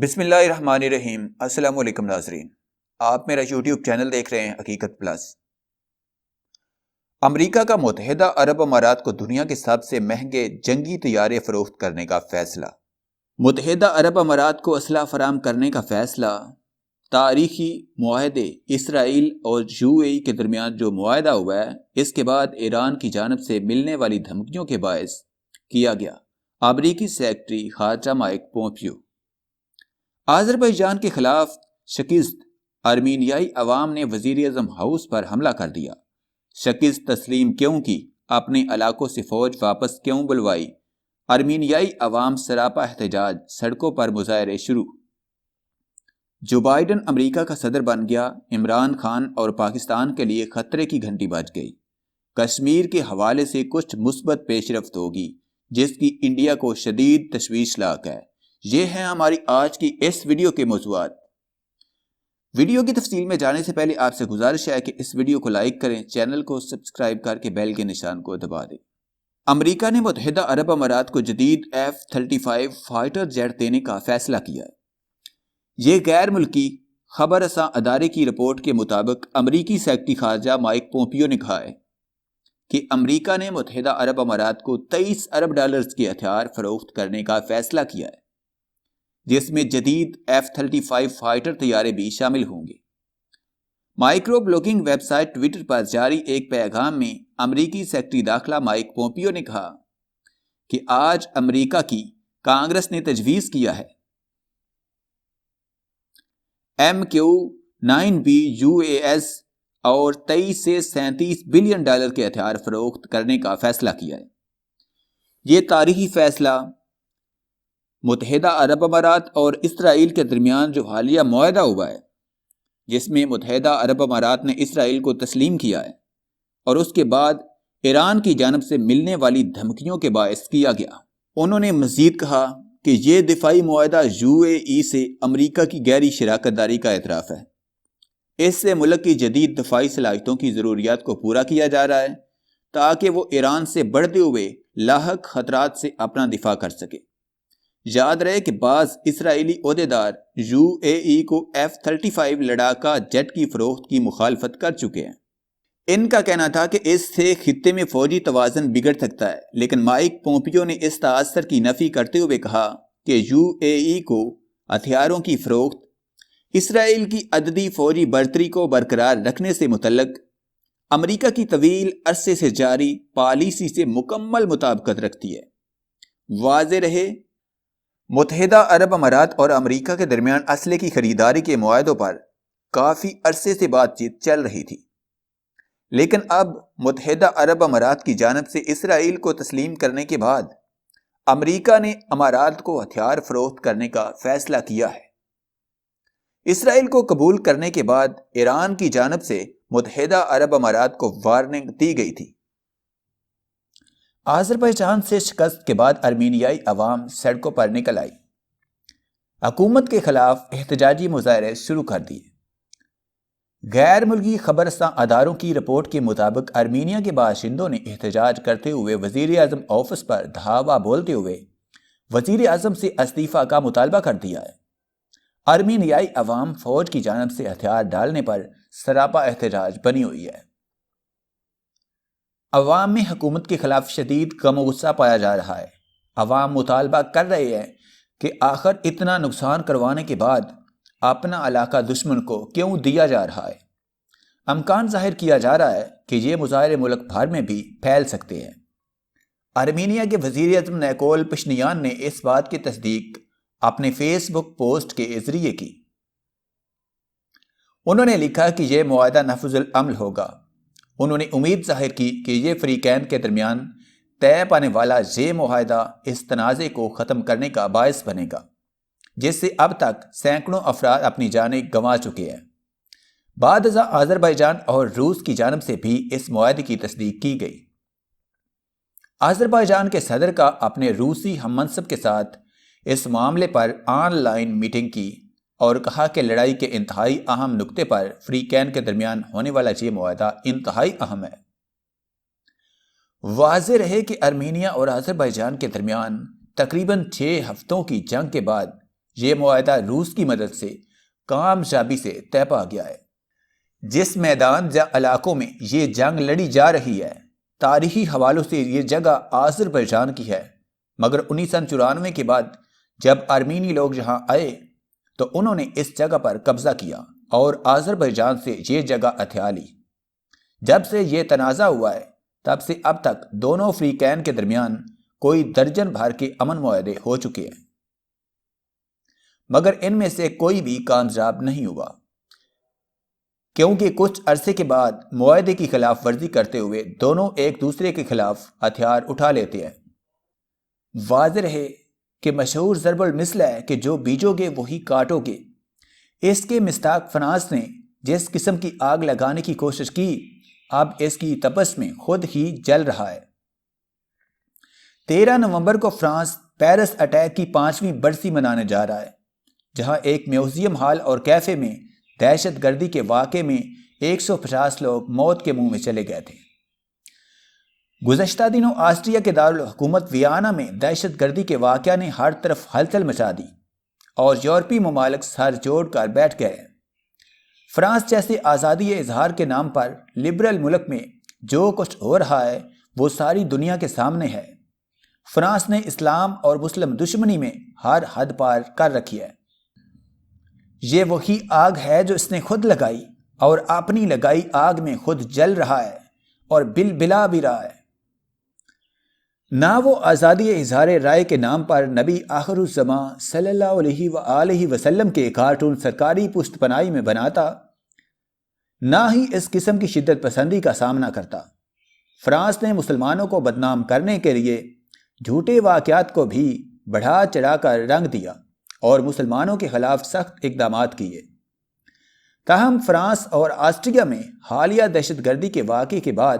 بسم اللہ الرحمن الرحیم۔ السلام علیکم ناظرین، آپ میرا یوٹیوب چینل دیکھ رہے ہیں حقیقت پلس۔ امریکہ کا متحدہ عرب امارات کو دنیا کے سب سے مہنگے جنگی طیارے فروخت کرنے کا فیصلہ۔ متحدہ عرب امارات کو اسلحہ فراہم کرنے کا فیصلہ تاریخی معاہدے اسرائیل اور UAE کے درمیان جو معاہدہ ہوا ہے، اس کے بعد ایران کی جانب سے ملنے والی دھمکیوں کے باعث کیا گیا۔ امریکی سیکرٹری خارجہ مائک پومپیو۔ آذربائیجان کے خلاف شکست، ارمینیائی عوام نے وزیر اعظم ہاؤس پر حملہ کر دیا۔ شکست تسلیم کیوں کی؟ اپنے علاقوں سے فوج واپس کیوں بلوائی؟ ارمینیائی عوام سراپا احتجاج، سڑکوں پر مظاہرے شروع۔ جو بائیڈن امریکہ کا صدر بن گیا، عمران خان اور پاکستان کے لیے خطرے کی گھنٹی بج گئی۔ کشمیر کے حوالے سے کچھ مثبت پیش رفت ہوگی جس کی انڈیا کو شدید تشویش لاحق ہے۔ یہ ہیں ہماری آج کی اس ویڈیو کے موضوعات۔ ویڈیو کی تفصیل میں جانے سے پہلے آپ سے گزارش ہے کہ اس ویڈیو کو لائک کریں، چینل کو سبسکرائب کر کے بیل کے نشان کو دبا دیں۔ امریکہ نے متحدہ عرب امارات کو جدید F-35 فائٹر جیٹ دینے کا فیصلہ کیا ہے۔ یہ غیر ملکی خبر رساں ادارے کی رپورٹ کے مطابق امریکی سیکرٹری خارجہ مائک پومپیو نے کہا ہے کہ امریکہ نے متحدہ عرب امارات کو 23 ارب ڈالرز کے ہتھیار فروخت کرنے کا فیصلہ کیا ہے، جس میں جدید F-35 فائٹر طیارے بھی شامل ہوں گے۔ Micro blogging website Twitter پر جاری ایک پیغام میں امریکی سیکرٹری داخلہ مائک پومپیو نے کہا کہ آج امریکہ کی کانگریس نے تجویز کیا ہے MQ-9B UAS اور 23 سے 37 بلین ڈالر کے ہتھیار فروخت کرنے کا فیصلہ کیا ہے۔ یہ تاریخی فیصلہ متحدہ عرب امارات اور اسرائیل کے درمیان جو حالیہ معاہدہ ہوا ہے، جس میں متحدہ عرب امارات نے اسرائیل کو تسلیم کیا ہے اور اس کے بعد ایران کی جانب سے ملنے والی دھمکیوں کے باعث کیا گیا۔ انہوں نے مزید کہا کہ یہ دفاعی معاہدہ UAE سے امریکہ کی گہری شراکت داری کا اعتراف ہے۔ اس سے ملک کی جدید دفاعی صلاحیتوں کی ضروریات کو پورا کیا جا رہا ہے تاکہ وہ ایران سے بڑھتے ہوئے لاحق خطرات سے اپنا دفاع کر سکے۔ یاد رہے کہ بعض اسرائیلی عہدیدار UAE کو F-35 لڑاکا جیٹ کی فروخت کی مخالفت کر چکے ہیں۔ ان کا کہنا تھا کہ اس سے خطے میں فوجی توازن بگڑ سکتا ہے، لیکن مائک پومپیو نے اس تاثر کی نفی کرتے ہوئے کہا کہ UAE کو ہتھیاروں کی فروخت اسرائیل کی عددی فوجی برتری کو برقرار رکھنے سے متعلق امریکہ کی طویل عرصے سے جاری پالیسی سے مکمل مطابقت رکھتی ہے۔ واضح رہے، متحدہ عرب امارات اور امریکہ کے درمیان اسلحے کی خریداری کے معاہدوں پر کافی عرصے سے بات چیت چل رہی تھی، لیکن اب متحدہ عرب امارات کی جانب سے اسرائیل کو تسلیم کرنے کے بعد امریکہ نے امارات کو ہتھیار فروخت کرنے کا فیصلہ کیا ہے۔ اسرائیل کو قبول کرنے کے بعد ایران کی جانب سے متحدہ عرب امارات کو وارننگ دی گئی تھی۔ آذربائیجان سے شکست کے بعد ارمینیائی عوام سڑکوں پر نکل آئی، حکومت کے خلاف احتجاجی مظاہرے شروع کر دیے۔ غیر ملکی خبر رساں اداروں کی رپورٹ کے مطابق ارمینیا کے باشندوں نے احتجاج کرتے ہوئے وزیر اعظم آفس پر دھاوا بولتے ہوئے وزیر اعظم سے استعفیٰ کا مطالبہ کر دیا ہے۔ ارمینیائی عوام فوج کی جانب سے ہتھیار ڈالنے پر سراپا احتجاج بنی ہوئی ہے۔ عوام میں حکومت کے خلاف شدید غم و غصہ پایا جا رہا ہے۔ عوام مطالبہ کر رہے ہیں کہ آخر اتنا نقصان کروانے کے بعد اپنا علاقہ دشمن کو کیوں دیا جا رہا ہے۔ امکان ظاہر کیا جا رہا ہے کہ یہ مظاہرے ملک بھر میں بھی پھیل سکتے ہیں۔ ارمینیا کے وزیر اعظم نیکول پشنیان نے اس بات کی تصدیق اپنے فیس بک پوسٹ کے ذریعے کی۔ انہوں نے لکھا کہ یہ معاہدہ نافذ العمل ہوگا۔ انہوں نے امید ظاہر کی کہ یہ فریقین کے درمیان طے پانے والا یہ معاہدہ اس تنازع کو ختم کرنے کا باعث بنے گا، جس سے اب تک سینکڑوں افراد اپنی جانیں گنوا چکے ہیں۔ بعد ازاں آذربائیجان اور روس کی جانب سے بھی اس معاہدے کی تصدیق کی گئی۔ آذربائیجان کے صدر کا اپنے روسی ہم منصب کے ساتھ اس معاملے پر آن لائن میٹنگ کی اور کہا کہ لڑائی کے انتہائی اہم نقطے پر فریقین کے درمیان ہونے والا یہ معاہدہ انتہائی اہم ہے۔ واضح رہے کہ ارمینیا اور آذربائیجان کے درمیان تقریباً 6 ہفتوں کی جنگ کے بعد یہ معاہدہ روس کی مدد سے کامیابی سے طے پا گیا ہے۔ جس میدان یا علاقوں میں یہ جنگ لڑی جا رہی ہے، تاریخی حوالوں سے یہ جگہ آذربائیجان کی ہے، مگر 1994 کے بعد جب آرمینی لوگ یہاں آئے تو انہوں نے اس جگہ پر قبضہ کیا اور آذربائیجان سے یہ جگہ ہتھیا لی۔ جب سے یہ تنازع ہوا ہے تب سے اب تک دونوں فریقین کے درمیان کوئی درجن بھر کے امن معاہدے ہو چکے ہیں، مگر ان میں سے کوئی بھی کامیاب نہیں ہوا، کیونکہ کچھ عرصے کے بعد معاہدے کی خلاف ورزی کرتے ہوئے دونوں ایک دوسرے کے خلاف ہتھیار اٹھا لیتے ہیں۔ واضح ہے کہ مشہور ضرب المثل ہے کہ جو بیجو گے وہی کاٹو گے۔ اس کے مصداق فرانس نے جس قسم کی آگ لگانے کی کوشش کی، اب اس کی تپش میں خود ہی جل رہا ہے۔ 13 نومبر کو فرانس پیرس اٹیک کی 5ویں برسی منانے جا رہا ہے، جہاں ایک میوزیم ہال اور کیفے میں دہشت گردی کے واقعے میں 150 لوگ موت کے منہ میں چلے گئے تھے۔ گزشتہ دنوں آسٹریا کے دارالحکومت ویانا میں دہشت گردی کے واقعہ نے ہر طرف ہلچل مچا دی اور یورپی ممالک سر جوڑ کر بیٹھ گئے ہیں۔ فرانس جیسے آزادی اظہار کے نام پر لبرل ملک میں جو کچھ ہو رہا ہے وہ ساری دنیا کے سامنے ہے۔ فرانس نے اسلام اور مسلم دشمنی میں ہر حد پار کر رکھی ہے۔ یہ وہی آگ ہے جو اس نے خود لگائی اور اپنی لگائی آگ میں خود جل رہا ہے اور بلا بھی رہا ہے۔ نہ وہ آزادی اظہار رائے کے نام پر نبی آخر الزماں صلی اللہ علیہ وآلہ وسلم کے کارٹون سرکاری پشت پناہی میں بناتا، نہ ہی اس قسم کی شدت پسندی کا سامنا کرتا۔ فرانس نے مسلمانوں کو بدنام کرنے کے لیے جھوٹے واقعات کو بھی بڑھا چڑھا کر رنگ دیا اور مسلمانوں کے خلاف سخت اقدامات کیے۔ تاہم فرانس اور آسٹریا میں حالیہ دہشت گردی کے واقعے کے بعد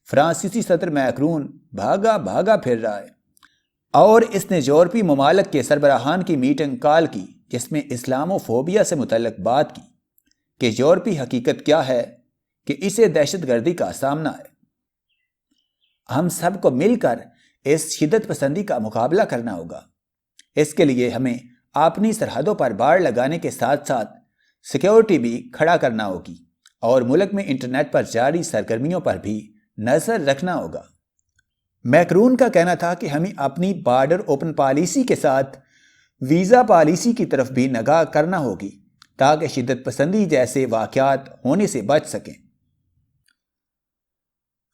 فرانسیسی صدر میکرون بھاگا پھر رہا ہے اور اس نے یورپی ممالک کے سربراہان کی میٹنگ کال کی، جس میں اسلامو فوبیا سے متعلق بات کی کہ یورپی حقیقت کیا ہے کہ اسے دہشت گردی کا سامنا ہے۔ ہم سب کو مل کر اس شدت پسندی کا مقابلہ کرنا ہوگا۔ اس کے لیے ہمیں اپنی سرحدوں پر باڑ لگانے کے ساتھ ساتھ سیکیورٹی بھی کھڑا کرنا ہوگی اور ملک میں انٹرنیٹ پر جاری سرگرمیوں پر بھی نظر رکھنا ہوگا۔ میکرون کا کہنا تھا کہ ہمیں اپنی بارڈر اوپن پالیسی کے ساتھ ویزا پالیسی کی طرف بھی نگاہ کرنا ہوگی تاکہ شدت پسندی جیسے واقعات ہونے سے بچ سکیں۔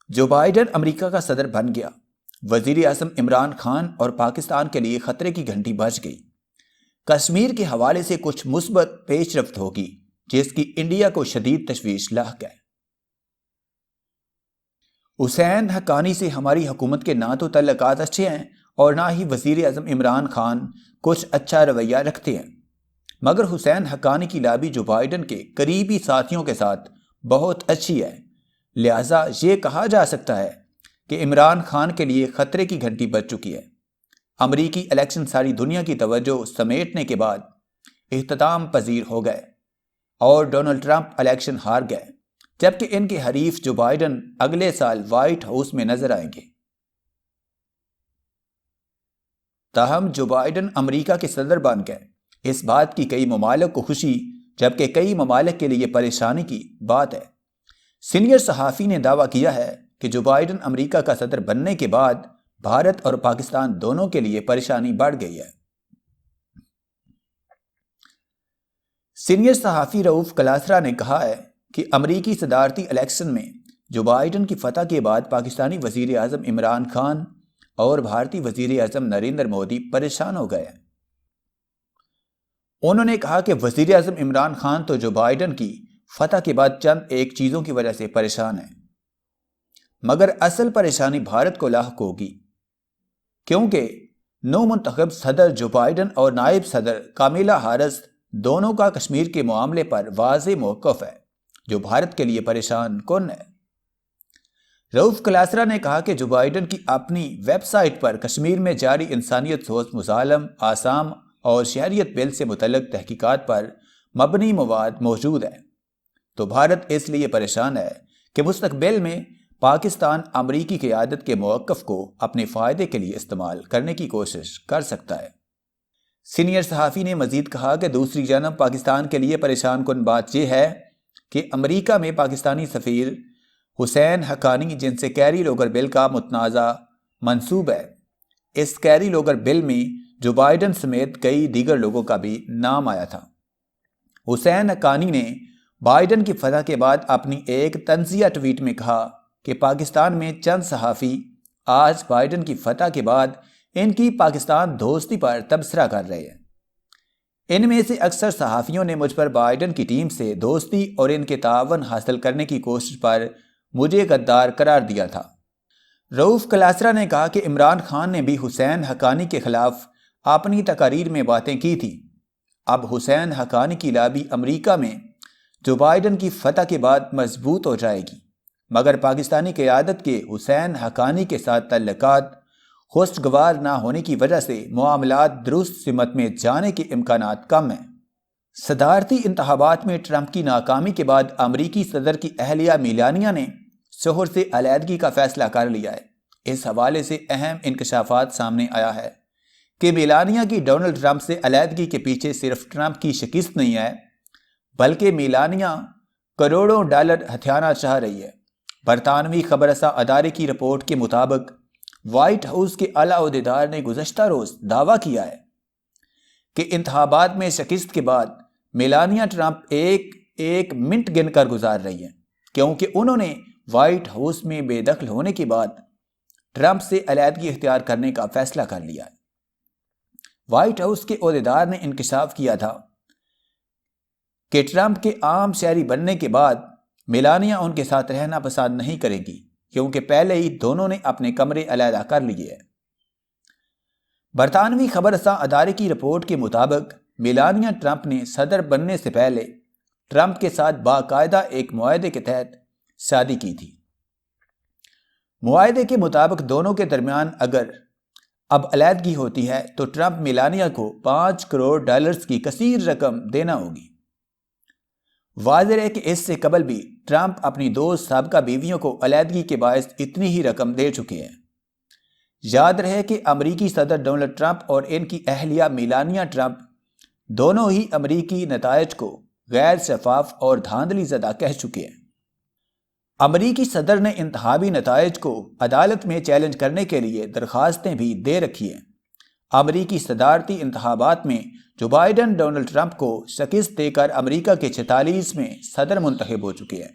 جو بائیڈن امریکہ کا صدر بن گیا، وزیر اعظم عمران خان اور پاکستان کے لیے خطرے کی گھنٹی بج گئی۔ کشمیر کے حوالے سے کچھ مثبت پیش رفت ہوگی جس کی انڈیا کو شدید تشویش لاحق ہے۔ حسین حقانی سے ہماری حکومت کے نہ تو تعلقات اچھے ہیں اور نہ ہی وزیر اعظم عمران خان کچھ اچھا رویہ رکھتے ہیں، مگر حسین حقانی کی لابی جو بائیڈن کے قریبی ساتھیوں کے ساتھ بہت اچھی ہے، لہٰذا یہ کہا جا سکتا ہے کہ عمران خان کے لیے خطرے کی گھنٹی بج چکی ہے۔ امریکی الیکشن ساری دنیا کی توجہ سمیٹنے کے بعد اختتام پذیر ہو گئے اور ڈونلڈ ٹرمپ الیکشن ہار گئے، جبکہ ان کے حریف جو بائیڈن اگلے سال وائٹ ہاؤس میں نظر آئیں گے۔ تاہم جو بائیڈن امریکہ کے صدر بن گئے، اس بات کی کئی ممالک کو خوشی جبکہ کئی ممالک کے لیے پریشانی کی بات ہے۔ سینئر صحافی نے دعویٰ کیا ہے کہ جو بائیڈن امریکہ کا صدر بننے کے بعد بھارت اور پاکستان دونوں کے لیے پریشانی بڑھ گئی ہے۔ سینئر صحافی رؤف کلاسرا نے کہا ہے کہ امریکی صدارتی الیکشن میں جو بائیڈن کی فتح کے بعد پاکستانی وزیر اعظم عمران خان اور بھارتی وزیر اعظم نریندر مودی پریشان ہو گئے ہیں۔ انہوں نے کہا کہ وزیر اعظم عمران خان تو جو بائیڈن کی فتح کے بعد چند ایک چیزوں کی وجہ سے پریشان ہیں، مگر اصل پریشانی بھارت کو لاحق ہوگی، کیونکہ نو منتخب صدر جو بائیڈن اور نائب صدر کامیلا ہیرس دونوں کا کشمیر کے معاملے پر واضح موقف ہے جو بھارت کے لیے پریشان کن ہے۔ رؤف کلاسرا نے کہا کہ جو بائیڈن کی اپنی ویب سائٹ پر کشمیر میں جاری انسانیت سوز مظالم، آسام اور شہریت بل سے متعلق تحقیقات پر مبنی مواد موجود ہے، تو بھارت اس لیے پریشان ہے کہ مستقبل میں پاکستان امریکی قیادت کے موقف کو اپنے فائدے کے لیے استعمال کرنے کی کوشش کر سکتا ہے۔ سینئر صحافی نے مزید کہا کہ دوسری جانب پاکستان کے لیے پریشان کن بات یہ ہے کہ امریکہ میں پاکستانی سفیر حسین حقانی، جن سے کیری لوگر بل کا متنازع منسوب ہے، اس کیری لوگر بل میں جو بائیڈن سمیت کئی دیگر لوگوں کا بھی نام آیا تھا۔ حسین حقانی نے بائیڈن کی فتح کے بعد اپنی ایک طنزیہ ٹویٹ میں کہا کہ پاکستان میں چند صحافی آج بائیڈن کی فتح کے بعد ان کی پاکستان دوستی پر تبصرہ کر رہے ہیں۔ ان میں سے اکثر صحافیوں نے مجھ پر بائیڈن کی ٹیم سے دوستی اور ان کے تعاون حاصل کرنے کی کوشش پر مجھے غدار قرار دیا تھا۔ رؤوف کلاسرا نے کہا کہ عمران خان نے بھی حسین حقانی کے خلاف اپنی تقاریر میں باتیں کی تھیں۔ اب حسین حقانی کی لابی امریکہ میں جو بائیڈن کی فتح کے بعد مضبوط ہو جائے گی، مگر پاکستانی قیادت کے حسین حقانی کے ساتھ تعلقات خوشگوار نہ ہونے کی وجہ سے معاملات درست سمت میں جانے کے امکانات کم ہیں۔ صدارتی انتخابات میں ٹرمپ کی ناکامی کے بعد امریکی صدر کی اہلیہ میلانیہ نے شوہر سے علیحدگی کا فیصلہ کر لیا ہے۔ اس حوالے سے اہم انکشافات سامنے آیا ہے کہ میلانیہ کی ڈونلڈ ٹرمپ سے علیحدگی کے پیچھے صرف ٹرمپ کی شکست نہیں ہے، بلکہ میلانیہ کروڑوں ڈالر ہتھیانا چاہ رہی ہے۔ برطانوی خبر رساں ادارے کی رپورٹ کے مطابق وائٹ ہاؤس کے اعلیٰ عہدیدار نے گزشتہ روز دعویٰ کیا ہے کہ انتخابات میں شکست کے بعد میلانیہ ٹرمپ ایک منٹ گن کر گزار رہی ہیں، کیونکہ انہوں نے وائٹ ہاؤس میں بے دخل ہونے کے بعد ٹرمپ سے علیحدگی اختیار کرنے کا فیصلہ کر لیا ہے۔ وائٹ ہاؤس کے عہدیدار نے انکشاف کیا تھا کہ ٹرمپ کے عام شہری بننے کے بعد میلانیہ ان کے ساتھ رہنا پسند نہیں کرے گی، کیونکہ پہلے ہی دونوں نے اپنے کمرے علیحدہ کر لیے ہیں۔ برطانوی خبر رساں ادارے کی رپورٹ کے مطابق میلانیہ ٹرمپ نے صدر بننے سے پہلے ٹرمپ کے ساتھ باقاعدہ ایک معاہدے کے تحت شادی کی تھی۔ معاہدے کے مطابق دونوں کے درمیان اگر اب علیحدگی ہوتی ہے تو ٹرمپ میلانیہ کو 5 کروڑ ڈالرز کی کثیر رقم دینا ہوگی۔ واضح ہے کہ اس سے قبل بھی ٹرمپ اپنی دو سابقہ بیویوں کو علیحدگی کے باعث اتنی ہی رقم دے چکے ہیں۔ یاد رہے کہ امریکی صدر ڈونلڈ ٹرمپ اور ان کی اہلیہ میلانیہ ٹرمپ دونوں ہی امریکی نتائج کو غیر شفاف اور دھاندلی زدہ کہہ چکے ہیں۔ امریکی صدر نے انتخابی نتائج کو عدالت میں چیلنج کرنے کے لیے درخواستیں بھی دے رکھی ہیں۔ امریکی صدارتی انتخابات میں جو بائیڈن ڈونلڈ ٹرمپ کو شکست دے کر امریکہ کے 46 میں صدر منتخب ہو چکے ہیں۔